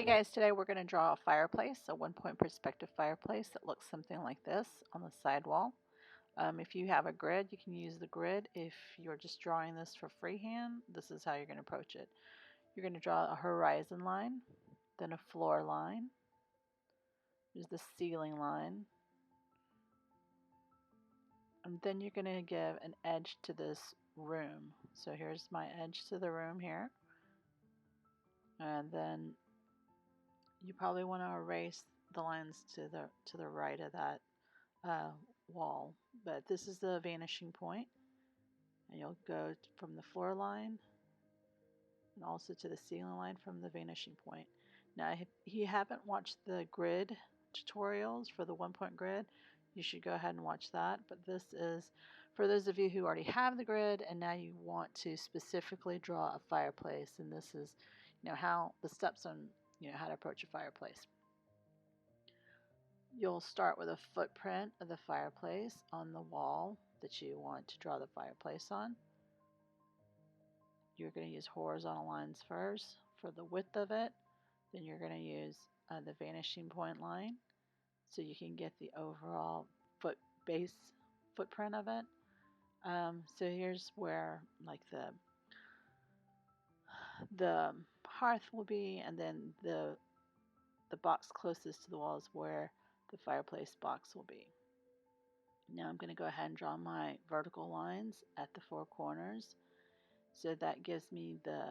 Hey guys, today we're going to draw a fireplace, a one-point perspective fireplace that looks something like this on the side wall. If you have a grid, you can use the grid. If you're just drawing this for freehand, this is how you're going to approach it. You're going to draw a horizon line, then a floor line. There's the ceiling line. And then you're going to give an edge to this room. So here's my edge to the room here. And then you probably want to erase the lines to the right of that wall, but this is the vanishing point, and you'll go from the floor line and also to the ceiling line from the vanishing point. Now, if you haven't watched the grid tutorials for the one-point grid, you should go ahead and watch that. But this is for those of you who already have the grid and now you want to specifically draw a fireplace, and this is how the steps on how to approach a fireplace. You'll start with a footprint of the fireplace on the wall that you want to draw the fireplace on. You're going to use horizontal lines first for the width of it. Then you're going to use the vanishing point line so you can get the overall footprint of it. So here's where like the hearth will be, and then the box closest to the wall is where the fireplace box will be. Now I'm going to go ahead and draw my vertical lines at the four corners. So that gives me the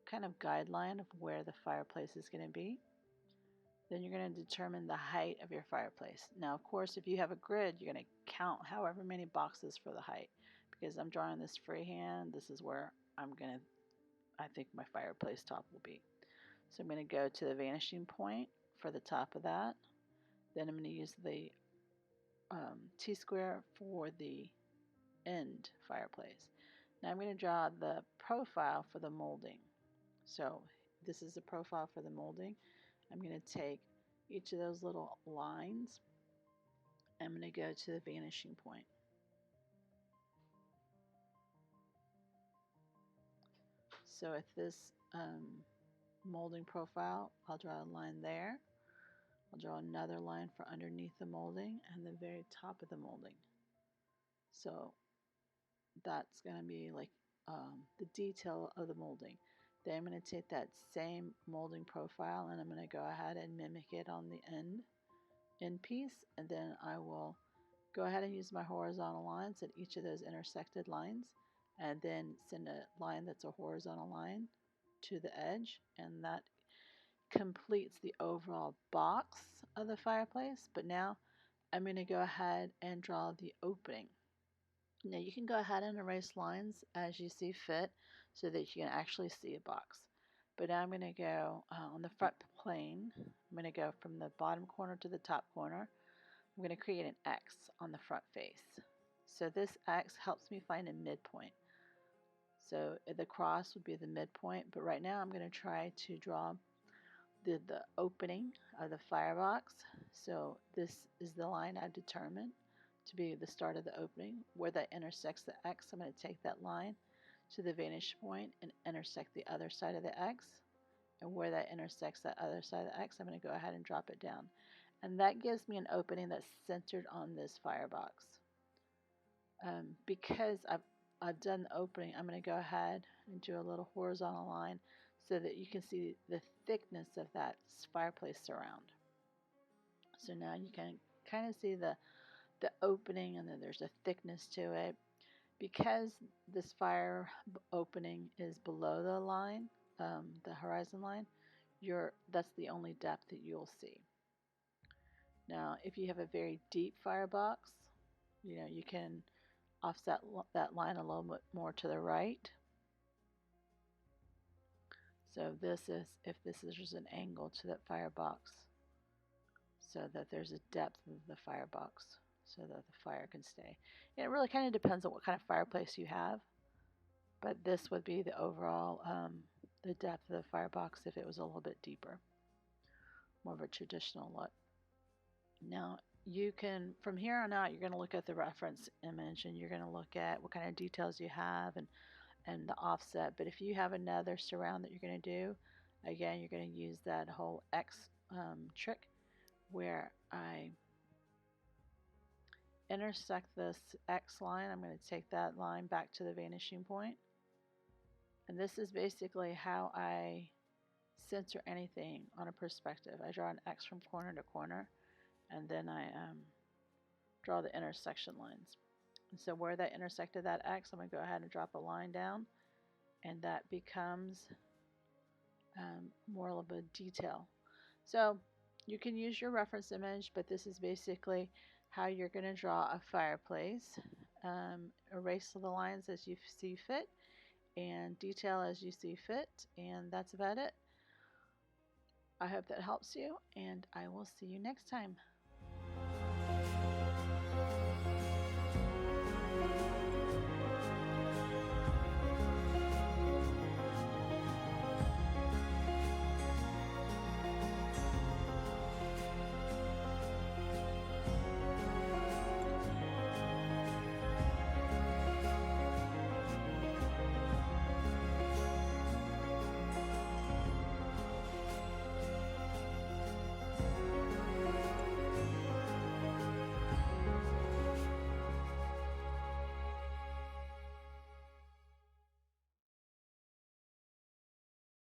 kind of guideline of where the fireplace is going to be. Then you're going to determine the height of your fireplace. Now, of course, if you have a grid, you're going to count however many boxes for the height. Because I'm drawing this freehand, this is where I think my fireplace top will be. So I'm going to go to the vanishing point for the top of that. Then I'm going to use the T-square for the end fireplace. Now I'm going to draw the profile for the molding. So this is the profile for the molding. I'm going to take each of those little lines. I'm going to go to the vanishing point. So at this molding profile, I'll draw a line there. I'll draw another line for underneath the molding and the very top of the molding. So that's going to be like the detail of the molding. Then I'm going to take that same molding profile and I'm going to go ahead and mimic it on the end piece, and then I will go ahead and use my horizontal lines at each of those intersected lines, and then send a line that's a horizontal line to the edge, and that completes the overall box of the fireplace. But now I'm going to go ahead and draw the opening. Now you can go ahead and erase lines as you see fit so that you can actually see a box. But now I'm going to go on the front plane. I'm going to go from the bottom corner to the top corner. I'm going to create an X on the front face. So this X helps me find a midpoint. So the cross would be the midpoint, but right now I'm going to try to draw the opening of the firebox. So this is the line I determined to be the start of the opening. Where that intersects the X, I'm going to take that line to the vanishing point and intersect the other side of the X. And where that intersects that other side of the X, I'm going to go ahead and drop it down. And that gives me an opening that's centered on this firebox. Because I've done the opening, I'm going to go ahead and do a little horizontal line so that you can see the thickness of that fireplace surround. So now you can kind of see the opening, and then there's a thickness to it. Because this fire opening is below the line, the horizon line, that's the only depth that you'll see. Now, if you have a very deep firebox, you can offset that line a little bit more to the right. So if this is just an angle to that firebox, so that there's a depth of the firebox, so that the fire can stay. And it really kind of depends on what kind of fireplace you have, but this would be the overall the depth of the firebox if it was a little bit deeper, more of a traditional look. Now you can, from here on out, you're going to look at the reference image and you're going to look at what kind of details you have and the offset. But if you have another surround that you're going to do, Again, you're going to use that whole X trick where I intersect this X line. I'm going to take that line back to the vanishing point. And this is basically how I center anything on a perspective. I draw an X from corner to corner, and then I draw the intersection lines. And so where that intersected that X, I'm going to go ahead and drop a line down, and that becomes more of a detail. So you can use your reference image, but this is basically how you're going to draw a fireplace. Erase the lines as you see fit and detail as you see fit, and that's about it. I hope that helps you, and I will see you next time.